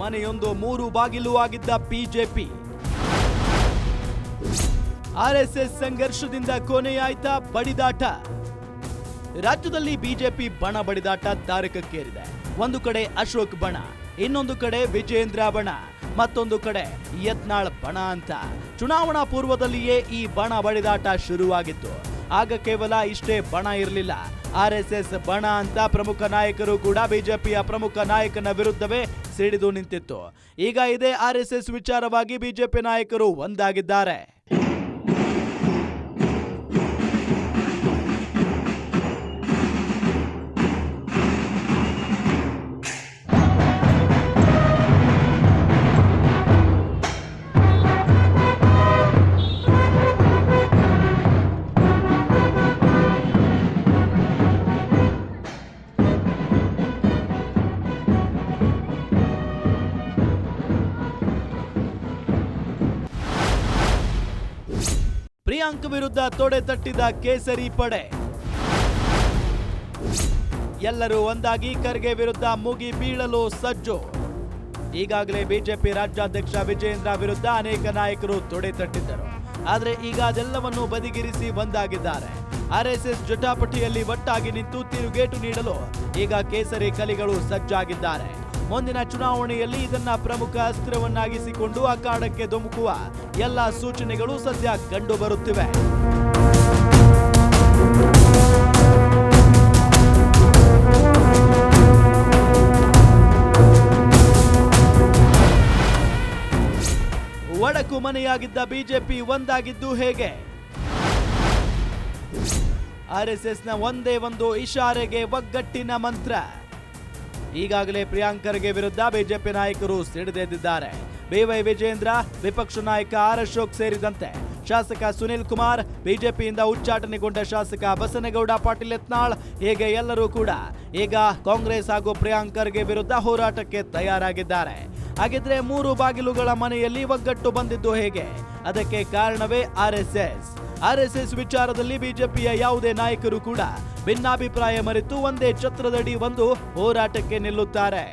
ಮನೆಯೊಂದು 3 ಬಾಗಿಲು ಆಗಿದ್ದ ಬಿಜೆಪಿ, ಆರ್ಎಸ್ಎಸ್ ಸಂಘರ್ಷದಿಂದ ಕೊನೆಯಾಯ್ತಾ ಬಡಿದಾಟ. ರಾಜ್ಯದಲ್ಲಿ ಬಿಜೆಪಿ ಬಣ ಬಡಿದಾಟ ತಾರಕಕ್ಕೇರಿದೆ. ಒಂದು ಕಡೆ ಅಶೋಕ್ ಬಣ, ಇನ್ನೊಂದು ಕಡೆ ವಿಜೇಂದ್ರ ಬಣ, ಮತ್ತೊಂದು ಕಡೆ ಯತ್ನಾಳ್ ಬಣ ಅಂತ ಚುನಾವಣಾ ಪೂರ್ವದಲ್ಲಿಯೇ ಈ ಬಣ ಬಡಿದಾಟ ಶುರುವಾಗಿತ್ತು. ಆಗ ಕೇವಲ ಇಷ್ಟೇ ಬಣ ಇರಲಿಲ್ಲ, ಆರ್ಎಸ್ಎಸ್ ಬಣ ಅಂತ ಪ್ರಮುಖ ನಾಯಕರು ಕೂಡ ಬಿಜೆಪಿಯ ಪ್ರಮುಖ ನಾಯಕನ ವಿರುದ್ಧವೇ ಸಿಡಿದು ನಿಂತಿತ್ತು. ಈಗ ಇದೇ ಆರ್ಎಸ್ಎಸ್ ವಿಚಾರವಾಗಿ ಬಿಜೆಪಿ ನಾಯಕರು ಒಂದಾಗಿದ್ದಾರೆ. ಪ್ರಿಯಾಂಕ್ ವಿರುದ್ಧ ತೊಡೆ ತಟ್ಟಿದ ಕೇಸರಿ ಪಡೆ. ಎಲ್ಲರೂ ಒಂದಾಗಿ ಖರ್ಗೆ ವಿರುದ್ಧ ಮುಗಿ ಬೀಳಲು ಸಜ್ಜು. ಈಗಾಗಲೇ ಬಿಜೆಪಿ ರಾಜ್ಯಾಧ್ಯಕ್ಷ ವಿಜೇಂದ್ರ ವಿರುದ್ಧ ಅನೇಕ ನಾಯಕರು ತೊಡೆ ತಟ್ಟಿದ್ದರು. ಆದರೆ ಈಗ ಅದೆಲ್ಲವನ್ನು ಬದಿಗಿರಿಸಿ ಒಂದಾಗಿದ್ದಾರೆ. ಆರ್ಎಸ್ಎಸ್ ಜಟಾಪಟಿಯಲ್ಲಿ ಒಟ್ಟಾಗಿ ನಿಂತು ತಿರುಗೇಟು ನೀಡಲು ಈಗ ಕೇಸರಿ ಕಲಿಗಳು ಸಜ್ಜಾಗಿದ್ದಾರೆ. ಮುಂದಿನ ಚುನಾವಣೆಯಲ್ಲಿ ಇದನ್ನ ಪ್ರಮುಖ ಅಸ್ತ್ರವನ್ನಾಗಿಸಿಕೊಂಡು ಅಖಾಡಕ್ಕೆ ಧುಮುಕುವ ಎಲ್ಲ ಸೂಚನೆಗಳು ಸದ್ಯ ಕಂಡು ಬರುತ್ತಿವೆ. ಒಡಕು ಮನೆಯಾಗಿದ್ದ ಬಿಜೆಪಿ ಒಂದಾಗಿದ್ದು ಹೇಗೆ? ಆರ್ಎಸ್ಎಸ್ನ ಒಂದೇ ಒಂದು ಇಶಾರೆಗೆ ಒಗ್ಗಟ್ಟಿನ ಮಂತ್ರ. ಈಗಾಗಲೇ ಪ್ರಿಯಾಂಕ್ ಖರ್ಗೆ ವಿರುದ್ಧ ಬಿಜೆಪಿ ನಾಯಕರು ಸಿಡಿದೆದ್ದಿದ್ದಾರೆ. ಬಿವೈ ವಿಜೇಂದ್ರ, ವಿಪಕ್ಷ ನಾಯಕ ಆರ್ ಅಶೋಕ್ ಸೇರಿದಂತೆ ಶಾಸಕ ಸುನಿಲ್ ಕುಮಾರ್, ಬಿಜೆಪಿಯಿಂದ ಉಚ್ಚಾಟನೆಗೊಂಡ ಶಾಸಕ ಬಸನಗೌಡ ಪಾಟೀಲ್ ಯತ್ನಾಳ್, ಹೀಗೆ ಎಲ್ಲರೂ ಕೂಡ ಈಗ ಕಾಂಗ್ರೆಸ್ ಹಾಗೂ ಪ್ರಿಯಾಂಕ್ ಖರ್ಗೆ ವಿರುದ್ಧ ಹೋರಾಟಕ್ಕೆ ತಯಾರಾಗಿದ್ದಾರೆ. ಹಾಗಿದ್ರೆ 3 ಬಾಗಿಲುಗಳ ಮನೆಯಲ್ಲಿ ಒಗ್ಗಟ್ಟು ಬಂದಿದ್ದು ಹೇಗೆ? ಅದಕ್ಕೆ ಕಾರಣವೇ ಆರ್ಎಸ್ಎಸ್ ವಿಚಾರದಲ್ಲಿ ಬಿಜೆಪಿಯ ಯಾವುದೇ ನಾಯಕರು ಕೂಡ ಭಿನ್ನಾಭಿಪ್ರಾಯ ಮರೆತು ಒಂದೇ ಛತ್ರದಡಿ ಒಂದು ಹೋರಾಟಕ್ಕೆ ನಿಲ್ಲುತ್ತಾರೆ.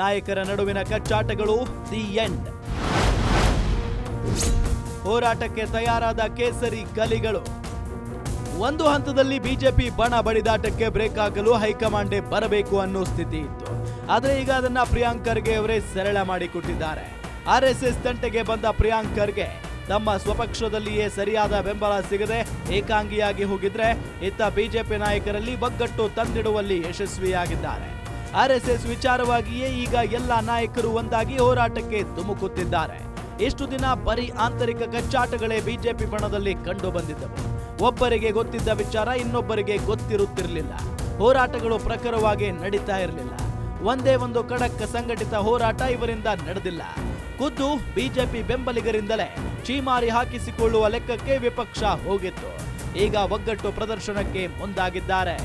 ನಾಯಕರ ನಡುವಿನ ಕಚ್ಚಾಟಗಳು ದಿ ಎಂಡ್. ಹೋರಾಟಕ್ಕೆ ತಯಾರಾದ ಕೇಸರಿ ಕಲಿಗಳು. ಒಂದು ಹಂತದಲ್ಲಿ ಬಿಜೆಪಿ ಬಣ ಬಡಿದಾಟಕ್ಕೆ ಬ್ರೇಕ್ ಹಾಕಲು ಹೈಕಮಾಂಡೇ ಬರಬೇಕು ಅನ್ನೋ ಸ್ಥಿತಿ ಇತ್ತು. ಆದರೆ ಈಗ ಅದನ್ನ ಪ್ರಿಯಾಂಕ್ ಖರ್ಗೆ ಅವರೇ ಸರಳ ಮಾಡಿಕೊಟ್ಟಿದ್ದಾರೆ. ಆರ್ಎಸ್ಎಸ್ ತಂಟೆಗೆ ಬಂದ ಪ್ರಿಯಾಂಕ್ ಖರ್ಗೆ ತಮ್ಮ ಸ್ವಪಕ್ಷದಲ್ಲಿಯೇ ಸರಿಯಾದ ಬೆಂಬಲ ಸಿಗದೆ ಏಕಾಂಗಿಯಾಗಿ ಹೋಗಿದ್ರೆ, ಇತ್ತ ಬಿಜೆಪಿ ನಾಯಕರಲ್ಲಿ ಒಗ್ಗಟ್ಟು ತಂದಿಡುವಲ್ಲಿ ಯಶಸ್ವಿಯಾಗಿದ್ದಾರೆ. ಆರ್ಎಸ್ಎಸ್ ವಿಚಾರವಾಗಿಯೇ ಈಗ ಎಲ್ಲ ನಾಯಕರು ಒಂದಾಗಿ ಹೋರಾಟಕ್ಕೆ ಧುಮುಕುತ್ತಿದ್ದಾರೆ. ಇಷ್ಟು ದಿನ ಬರೀ ಆಂತರಿಕ ಕಚ್ಚಾಟಗಳೇ ಬಿಜೆಪಿ ಬಣದಲ್ಲಿ ಕಂಡು ಬಂದಿದ್ದವು. ಒಬ್ಬರಿಗೆ ಗೊತ್ತಿದ್ದ ವಿಚಾರ ಇನ್ನೊಬ್ಬರಿಗೆ ಗೊತ್ತಿರುತ್ತಿರಲಿಲ್ಲ. ಹೋರಾಟಗಳು ಪ್ರಖರವಾಗಿ ನಡೀತಾ ಇರಲಿಲ್ಲ. ಒಂದೇ ಒಂದು ಖಡಕ್ ಸಂಘಟಿತ ಹೋರಾಟ ಇವರಿಂದ ನಡೆದಿಲ್ಲ. ಖುದ್ದು ಬಿಜೆಪಿ ಬೆಂಬಲಿಗರಿಂದಲೇ ಚೀಮಾರಿ ಹಾಕಿಸಿಕೊಳ್ಳುವ ಲೆಕ್ಕಕ್ಕೆ ವಿಪಕ್ಷ ಹೋಗಿತ್ತು. ಈಗ ಒಗ್ಗಟ್ಟು ಪ್ರದರ್ಶನಕ್ಕೆ ಮುಂದಾಗಿದ್ದಾರೆ.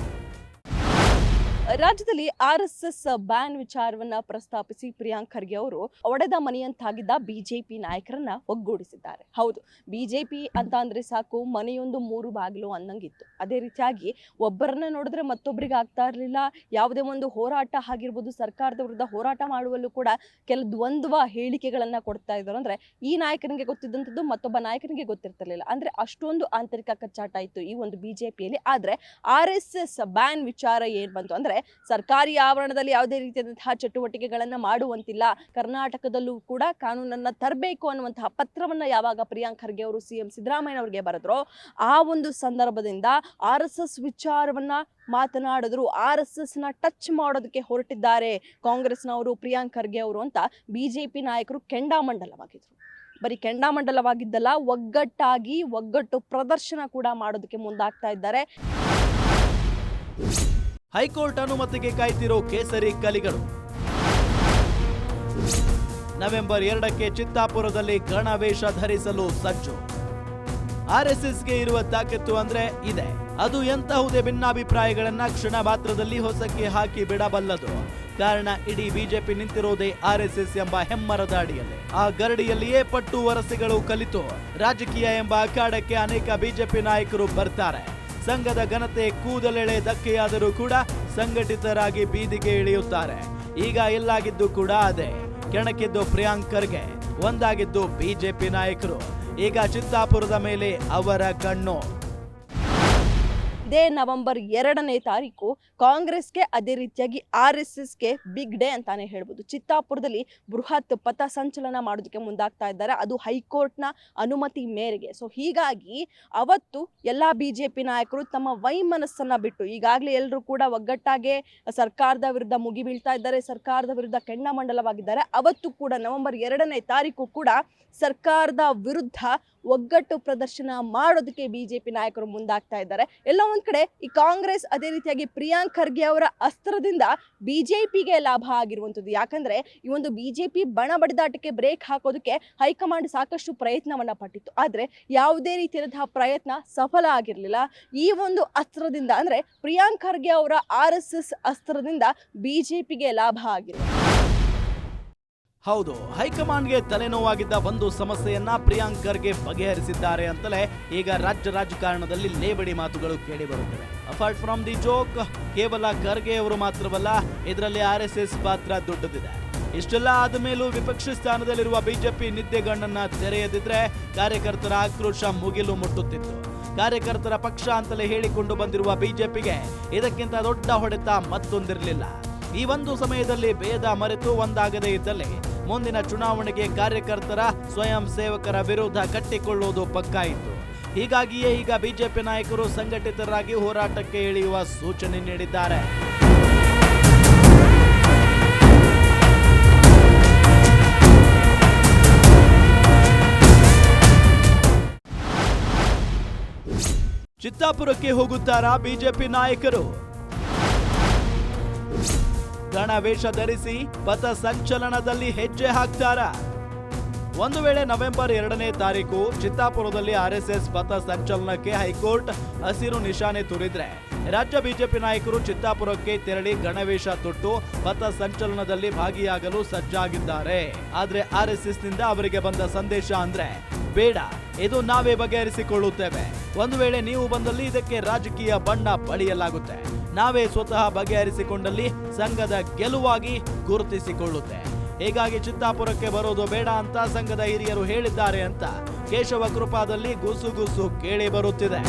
ರಾಜ್ಯದಲ್ಲಿ ಆರ್ಎಸ್ಎಸ್ ಬ್ಯಾನ್ ವಿಚಾರವನ್ನ ಪ್ರಸ್ತಾಪಿಸಿ ಪ್ರಿಯಾಂಕ್ ಖರ್ಗೆ ಅವರು ಒಡೆದ ಮನೆಯಂತಾಗಿದ್ದ ಬಿಜೆಪಿ ನಾಯಕರನ್ನ ಒಗ್ಗೂಡಿಸಿದ್ದಾರೆ. ಹೌದು, ಬಿಜೆಪಿ ಅಂತ ಅಂದ್ರೆ ಸಾಕು ಮನೆಯೊಂದು 3 ಬಾಗಿಲು ಅನ್ನಂಗಿತ್ತು. ಅದೇ ರೀತಿಯಾಗಿ ಒಬ್ಬರನ್ನ ನೋಡಿದ್ರೆ ಮತ್ತೊಬ್ಬರಿಗೆ ಆಗ್ತಾ ಇರಲಿಲ್ಲ. ಯಾವುದೇ ಒಂದು ಹೋರಾಟ ಆಗಿರ್ಬೋದು, ಸರ್ಕಾರದ ವಿರುದ್ಧ ಹೋರಾಟ ಮಾಡುವಲ್ಲೂ ಕೂಡ ಕೆಲ ದ್ವಂದ್ವ ಹೇಳಿಕೆಗಳನ್ನ ಕೊಡ್ತಾ ಇದ್ರು. ಅಂದ್ರೆ ಈ ನಾಯಕನಿಗೆ ಗೊತ್ತಿದ್ದಂಥದ್ದು ಮತ್ತೊಬ್ಬ ನಾಯಕನಿಗೆ ಗೊತ್ತಿರ್ತಿರ್ಲಿಲ್ಲ. ಅಂದ್ರೆ ಅಷ್ಟೊಂದು ಆಂತರಿಕ ಕಚ್ಚಾಟ ಇತ್ತು ಈ ಒಂದು ಬಿಜೆಪಿಯಲ್ಲಿ. ಆದ್ರೆ ಆರ್ಎಸ್ಎಸ್ ಬ್ಯಾನ್ ವಿಚಾರ ಏನ್ ಬಂತು ಅಂದ್ರೆ ಸರ್ಕಾರಿ ಆವರಣದಲ್ಲಿ ಯಾವುದೇ ರೀತಿಯಾದಂತಹ ಚಟುವಟಿಕೆಗಳನ್ನ ಮಾಡುವಂತಿಲ್ಲ, ಕರ್ನಾಟಕದಲ್ಲೂ ಕೂಡ ಕಾನೂನನ್ನ ತರಬೇಕು ಅನ್ನುವಂತಹ ಪತ್ರವನ್ನ ಯಾವಾಗ ಪ್ರಿಯಾಂಕ್ ಖರ್ಗೆ ಅವರು ಸಿಎಂ ಸಿದ್ದರಾಮಯ್ಯ ಅವರಿಗೆ ಬರೆದ್ರೋ ಆ ಒಂದು ಸಂದರ್ಭದಿಂದ RSS ವಿಚಾರವನ್ನ ಮಾತನಾಡಿದ್ರು, RSS ನ ಟಚ್ ಮಾಡೋದಕ್ಕೆ ಹೊರಟಿದ್ದಾರೆ ಕಾಂಗ್ರೆಸ್ನವರು ಪ್ರಿಯಾಂಕ್ ಖರ್ಗೆ ಅವರು ಅಂತ ಬಿಜೆಪಿ ನಾಯಕರು ಕೆಂಡಾಮಂಡಲವಾಗಿದ್ರು. ಬರೀ ಕೆಂಡಾಮಂಡಲವಾಗಿದ್ದಲ್ಲ, ಒಗ್ಗಟ್ಟು ಪ್ರದರ್ಶನ ಕೂಡ ಮಾಡೋದಕ್ಕೆ ಮುಂದಾಗ್ತಾ ಇದ್ದಾರೆ. ಹೈಕೋರ್ಟ್ ಅನುಮತಿಗೆ ಕಾಯ್ತಿರೋ ಕೇಸರಿ ಕಲಿಗಳು. ನವೆಂಬರ್ 2ಕ್ಕೆ ಚಿತ್ತಾಪುರದಲ್ಲಿ ಗಣವೇಷ ಧರಿಸಲು ಸಜ್ಜು. RSSಗೆ ಇರುವ ತಾಕತ್ತು ಅಂದ್ರೆ ಇದೆ. ಅದು ಎಂತಹುದೇ ಭಿನ್ನಾಭಿಪ್ರಾಯಗಳನ್ನ ಕ್ಷಣ ಮಾತ್ರದಲ್ಲಿ ಹೊಸಕ್ಕೆ ಹಾಕಿ ಬಿಡಬಲ್ಲದು. ಕಾರಣ ಇಡೀ ಬಿಜೆಪಿ ನಿಂತಿರೋದೇ RSS ಎಂಬ ಹೆಮ್ಮರದ ಅಡಿಯಲ್ಲಿ. ಆ ಗರಡಿಯಲ್ಲಿಯೇ ಪಟ್ಟು ವರಸೆಗಳು ಕಲಿತು ರಾಜಕೀಯ ಎಂಬ ಅಖಾಡಕ್ಕೆ ಅನೇಕ ಬಿಜೆಪಿ ನಾಯಕರು ಬರ್ತಾರೆ. ಸಂಘದ ಘನತೆ ಕೂದಲೆಳೆ ಧಕ್ಕೆಯಾದರೂ ಕೂಡ ಸಂಘಟಿತರಾಗಿ ಬೀದಿಗೆ ಇಳಿಯುತ್ತಾರೆ. ಈಗ ಎಲ್ಲಾಗಿದ್ದು ಕೂಡ ಅದೇ. ಕೆಣಕಿದ್ದು ಪ್ರಿಯಾಂಕ್ ಖರ್ಗೆ, ಒಂದಾಗಿದ್ದು ಬಿಜೆಪಿ ನಾಯಕರು. ಈಗ ಚಿತ್ತಾಪುರದ ಮೇಲೆ ಅವರ ಕಣ್ಣು. ಇದೇ ನವೆಂಬರ್ 2ನೇ ತಾರೀಕು ಕಾಂಗ್ರೆಸ್ಗೆ ಅದೇ ರೀತಿಯಾಗಿ RSSಗೆ ಬಿಗ್ ಡೇ ಅಂತಾನೆ ಹೇಳ್ಬೋದು. ಚಿತ್ತಾಪುರದಲ್ಲಿ ಬೃಹತ್ ಪಥ ಸಂಚಲನ ಮಾಡೋದಕ್ಕೆ ಮುಂದಾಗ್ತಾ ಇದ್ದಾರೆ, ಅದು ಹೈಕೋರ್ಟ್ನ ಅನುಮತಿ ಮೇರೆಗೆ. ಸೊ ಹೀಗಾಗಿ ಅವತ್ತು ಎಲ್ಲ ಬಿಜೆಪಿ ನಾಯಕರು ತಮ್ಮ ವೈಮನಸ್ಸನ್ನ ಬಿಟ್ಟು, ಈಗಾಗಲೇ ಎಲ್ಲರೂ ಕೂಡ ಒಗ್ಗಟ್ಟಾಗೆ ಸರ್ಕಾರದ ವಿರುದ್ಧ ಮುಗಿ ಬೀಳ್ತಾ ಇದ್ದಾರೆ, ಸರ್ಕಾರದ ವಿರುದ್ಧ ಕೆಂಡಾಮಂಡಲವಾಗಿದ್ದಾರೆ. ಅವತ್ತು ಕೂಡ ನವೆಂಬರ್ 2ನೇ ತಾರೀಕು ಕೂಡ ಸರ್ಕಾರದ ವಿರುದ್ಧ ಒಗ್ಗಟ್ಟು ಪ್ರದರ್ಶನ ಮಾಡೋದಕ್ಕೆ ಬಿಜೆಪಿ ನಾಯಕರು ಮುಂದಾಗ್ತಾ ಇದ್ದಾರೆ. ಎಲ್ಲ ಒಂದ್ ಕಡೆ ಈ ಕಾಂಗ್ರೆಸ್ ಅದೇ ರೀತಿಯಾಗಿ ಪ್ರಿಯಾಂಕ್ ಖರ್ಗೆ ಅವರ ಅಸ್ತ್ರದಿಂದ ಬಿಜೆಪಿಗೆ ಲಾಭ ಆಗಿರುವಂಥದ್ದು. ಯಾಕಂದ್ರೆ ಈ ಒಂದು ಬಿಜೆಪಿ ಬಣ ಬಡಿದಾಟಕ್ಕೆ ಬ್ರೇಕ್ ಹಾಕೋದಕ್ಕೆ ಹೈಕಮಾಂಡ್ ಸಾಕಷ್ಟು ಪ್ರಯತ್ನವನ್ನ ಪಟ್ಟಿತ್ತು, ಆದ್ರೆ ಯಾವುದೇ ರೀತಿಯಾದಂತಹ ಪ್ರಯತ್ನ ಸಫಲ ಆಗಿರ್ಲಿಲ್ಲ. ಈ ಒಂದು ಅಸ್ತ್ರದಿಂದ ಅಂದ್ರೆ ಪ್ರಿಯಾಂಕ್ ಖರ್ಗೆ ಅವರ RSS ಅಸ್ತ್ರದಿಂದ ಬಿಜೆಪಿಗೆ ಲಾಭ ಆಗಿದೆ. ಹೌದು, ಹೈಕಮಾಂಡ್ಗೆ ತಲೆನೋವಾಗಿದ್ದ ಒಂದು ಸಮಸ್ಯೆಯನ್ನ ಪ್ರಿಯಾಂಕ್ ಖರ್ಗೆ ಬಗೆಹರಿಸಿದ್ದಾರೆ ಅಂತಲೇ ಈಗ ರಾಜ್ಯ ರಾಜಕಾರಣದಲ್ಲಿ ಲೇವಡಿ ಮಾತುಗಳು ಕೇಳಿ ಬರುತ್ತಿವೆ. ಅಪಾರ್ಟ್ ಫ್ರಮ್ ದಿ ಜೋಕ್, ಕೇವಲ ಖರ್ಗೆ ಅವರು ಮಾತ್ರವಲ್ಲ, ಇದರಲ್ಲಿ RSS ಪಾತ್ರ ದೊಡ್ಡದಿದೆ. ಇಷ್ಟೆಲ್ಲ ಆದ ಮೇಲೂ ವಿಪಕ್ಷ ಸ್ಥಾನದಲ್ಲಿರುವ ಬಿಜೆಪಿ ನಿದ್ದೆಗಣ್ಣನ್ನ ತೆರೆಯದಿದ್ರೆ ಕಾರ್ಯಕರ್ತರ ಆಕ್ರೋಶ ಮುಗಿಲು ಮುಟ್ಟುತ್ತಿತ್ತು. ಕಾರ್ಯಕರ್ತರ ಪಕ್ಷ ಅಂತಲೇ ಹೇಳಿಕೊಂಡು ಬಂದಿರುವ ಬಿಜೆಪಿಗೆ ಇದಕ್ಕಿಂತ ದೊಡ್ಡ ಹೊಡೆತ ಮತ್ತೊಂದಿರಲಿಲ್ಲ. ಈ ಒಂದು ಸಮಯದಲ್ಲಿ ಭೇದ ಮರೆತು ಒಂದಾಗದೇ ಇದ್ದಲ್ಲಿ ಮುಂದಿನ ಚುನಾವಣೆಗೆ ಕಾರ್ಯಕರ್ತರ ಸ್ವಯಂ ಸೇವಕರ ವಿರೋಧ ಕಟ್ಟಿಕೊಳ್ಳುವುದು ಪಕ್ಕಾ ಇತ್ತು. ಹೀಗಾಗಿಯೇ ಈಗ ಬಿಜೆಪಿ ನಾಯಕರು ಸಂಘಟಿತರಾಗಿ ಹೋರಾಟಕ್ಕೆ ಇಳಿಯುವ ಸೂಚನೆ ನೀಡಿದ್ದಾರೆ. ಚಿತ್ತಾಪುರಕ್ಕೆ ಹೋಗುತ್ತಾರಾ ಬಿಜೆಪಿ ನಾಯಕರು? ಗಣವೇಷ ಧರಿಸಿ ಪಥ ಸಂಚಲನದಲ್ಲಿ ಹೆಜ್ಜೆ ಹಾಕ್ತಾರಾ? ಒಂದು ವೇಳೆ ನವೆಂಬರ್ 2ನೇ ತಾರೀಕು ಚಿತ್ತಾಪುರದಲ್ಲಿ RSS ಪಥ ಸಂಚಲನಕ್ಕೆ ಹೈಕೋರ್ಟ್ ಹಸಿರು ನಿಶಾನೆ ತೋರಿದ್ರೆ ರಾಜ್ಯ ಬಿಜೆಪಿ ನಾಯಕರು ಚಿತ್ತಾಪುರಕ್ಕೆ ತೆರಳಿ ಗಣವೇಷ ತೊಟ್ಟು ಪಥ ಸಂಚಲನದಲ್ಲಿ ಭಾಗಿಯಾಗಲು ಸಜ್ಜಾಗಿದ್ದಾರೆ. ಆದ್ರೆ RSS ನಿಂದ ಅವರಿಗೆ ಬಂದ ಸಂದೇಶ ಅಂದ್ರೆ ಬೇಡ, ಇದು ನಾವೇ ಬಗೆಹರಿಸಿಕೊಳ್ಳುತ್ತೇವೆ. ಒಂದು ವೇಳೆ ನೀವು ಬಂದಲ್ಲಿ ಇದಕ್ಕೆ ರಾಜಕೀಯ ಬಣ್ಣ ಬಳಿಯಲಾಗುತ್ತೆ. ನಾವೇ ಸ್ವತಃ ಬಗೆಹರಿಸಿಕೊಂಡಲ್ಲಿ ಸಂಘದ ಗೆಲುವಾಗಿ ಗುರುತಿಸಿಕೊಳ್ಳುತ್ತೆ. ಹೀಗಾಗಿ ಚಿತ್ತಾಪುರಕ್ಕೆ ಬರೋದು ಬೇಡ ಅಂತ ಸಂಘದ ಹಿರಿಯರು ಹೇಳಿದ್ದಾರೆ ಅಂತ ಕೇಶವ ಕೃಪಾದಲ್ಲಿ ಗುಸುಗುಸು ಕೇಳಿ ಬರುತ್ತಿದೆ.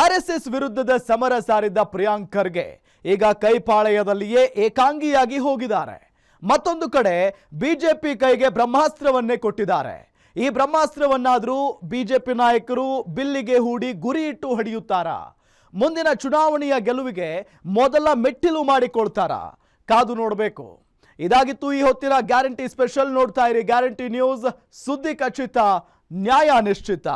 RSS ವಿರುದ್ಧದ ಸಮರ ಸಾರಿದ್ದ ಪ್ರಿಯಾಂಕ್ ಖರ್ಗೆ ಈಗ ಕೈಪಾಳಯದಲ್ಲಿಯೇ ಏಕಾಂಗಿಯಾಗಿ ಹೋಗಿದ್ದಾರೆ. ಮತ್ತೊಂದು ಕಡೆ ಬಿಜೆಪಿ ಕೈಗೆ ಬ್ರಹ್ಮಾಸ್ತ್ರವನ್ನೇ ಕೊಟ್ಟಿದ್ದಾರೆ. ಈ ಬ್ರಹ್ಮಾಸ್ತ್ರವನ್ನಾದರೂ ಬಿಜೆಪಿ ನಾಯಕರು ಬಿಲ್ಲಿಗೆ ಹೂಡಿ ಗುರಿ ಇಟ್ಟು ಹೊಡೆಯುತ್ತಾರಾ? ಮುಂದಿನ ಚುನಾವಣೆಯ ಗೆಲುವಿಗೆ ಮೊದಲ ಮೆಟ್ಟಿಲು ಮಾಡಿಕೊಳ್ತಾರಾ? ಕಾದು ನೋಡಬೇಕು. ಇದಾಗಿತ್ತು ಈ ಹೊತ್ತಿನ ಗ್ಯಾರಂಟಿ ಸ್ಪೆಷಲ್. ನೋಡ್ತಾ ಇರಿ ಗ್ಯಾರಂಟಿ ನ್ಯೂಸ್, ಸುದ್ದಿ ಖಚಿತ, ನ್ಯಾಯ ನಿಶ್ಚಿತ.